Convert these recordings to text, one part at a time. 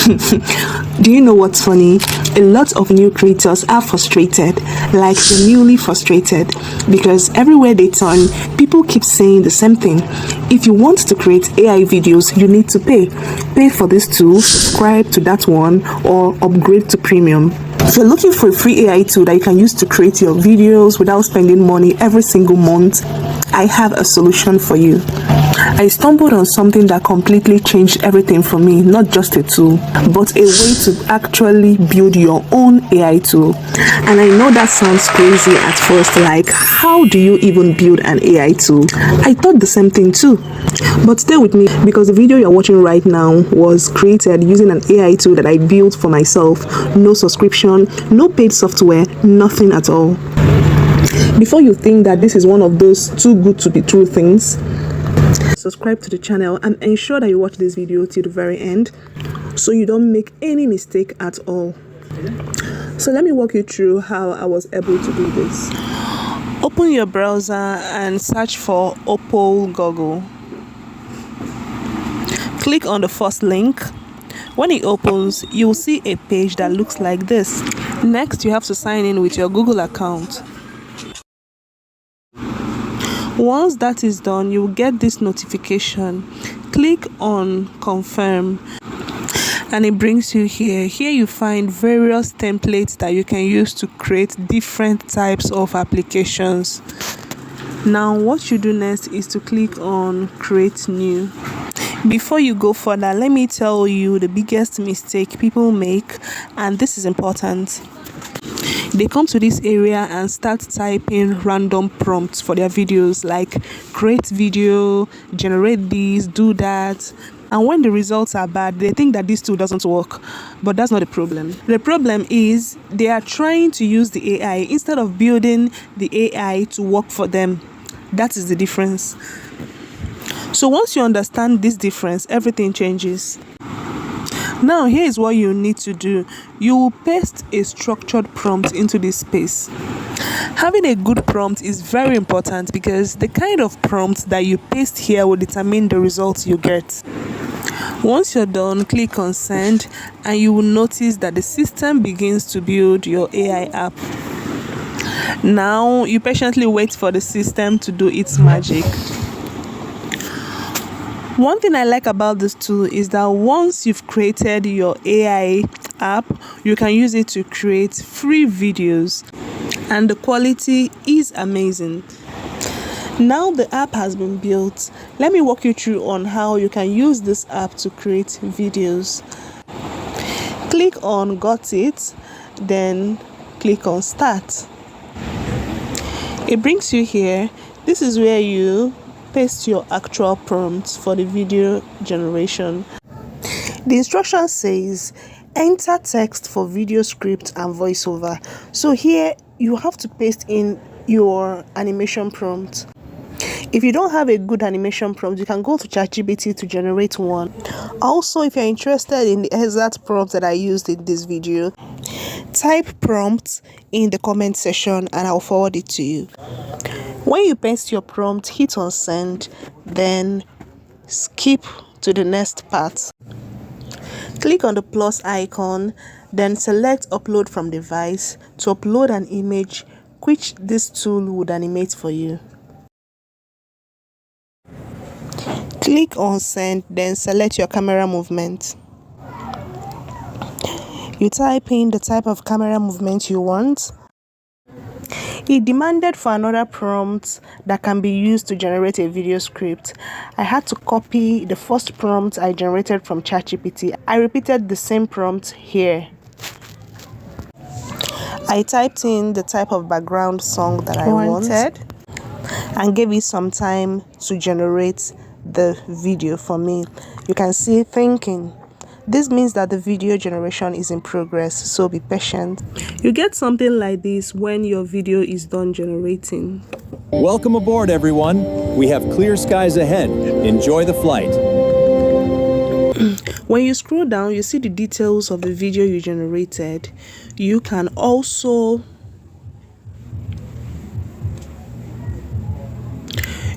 Do you know what's funny? A lot of new creators are frustrated, like they're newly frustrated, because everywhere they turn, people keep saying the same thing. If you want to create AI videos, you need to pay. Pay for this tool, subscribe to that one, or upgrade to premium. If you're looking for a free AI tool that you can use to create your videos without spending money every single month, I have a solution for you. I stumbled on something that completely changed everything for me, not just a tool, but a way to actually build your own AI tool. And I know that sounds crazy at first, like how do you even build an AI tool? I thought the same thing too. But stay with me, because the video you're watching right now was created using an AI tool that I built for myself. No subscription, no paid software, nothing at all. Before you think that this is one of those too good to be true things, subscribe to the channel and ensure that you watch this video till the very end so you don't make any mistake at all. So let me walk you through how I was able to do this. Open your browser and search for Opal Google. Click on the first link. When it opens, you'll see a page that looks like this. Next, you have to sign in with your Google account. Once that is done, you will get this notification. Click on confirm and it brings you here. Here you find various templates that you can use to create different types of applications. Now what you do next is to click on create new. Before you go further, let me tell you the biggest mistake people make, and this is important. They come to this area and start typing random prompts for their videos, like create video, generate this, do that. And when the results are bad, they think that this tool doesn't work. But that's not the problem. The problem is they are trying to use the AI instead of building the AI to work for them. That is the difference. So once you understand this difference, everything changes. Now here is what you need to do. You will paste a structured prompt into this space. Having a good prompt is very important because the kind of prompt that you paste here will determine the results you get. Once you're done, click on send and you will notice that the system begins to build your AI app. Now you patiently wait for the system to do its magic. One thing I like about this tool is that once you've created your AI app, you can use it to create free videos and the quality is amazing. Now the app has been built. Let me walk you through on how you can use this app to create videos. Click on got it, then click on start. It brings you here. This is where you paste your actual prompts for the video generation. The instruction says enter text for video script and voiceover. So here you have to paste in your animation prompt. If you don't have a good animation prompt, you can go to ChatGPT to generate one. Also, if you're interested in the exact prompt that I used in this video, type prompt in the comment section and I'll forward it to you. When you paste your prompt, hit on send, then skip to the next part. Click on the plus icon, then select upload from device to upload an image which this tool would animate for you. Click on send, then select your camera movement. You type in the type of camera movement you want. It demanded for another prompt that can be used to generate a video script. I had to copy the first prompt I generated from ChatGPT. I repeated the same prompt here. I typed in the type of background song that I wanted and gave it some time to generate the video for me. You can see it thinking. This means that the video generation is in progress, so be patient. You get something like this when your video is done generating. Welcome aboard, everyone. We have clear skies ahead. Enjoy the flight. When you scroll down, you see the details of the video you generated. You can also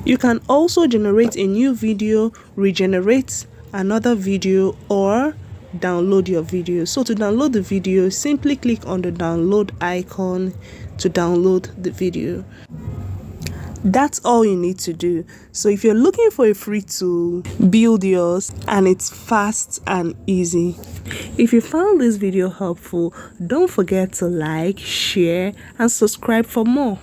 generate a new video, regenerate another video, or download your video. So to download the video, simply click on the download icon to download the video. That's all you need to do. So if you're looking for a free tool, build yours, and it's fast and easy. If you found this video helpful, don't forget to like, share, and subscribe for more.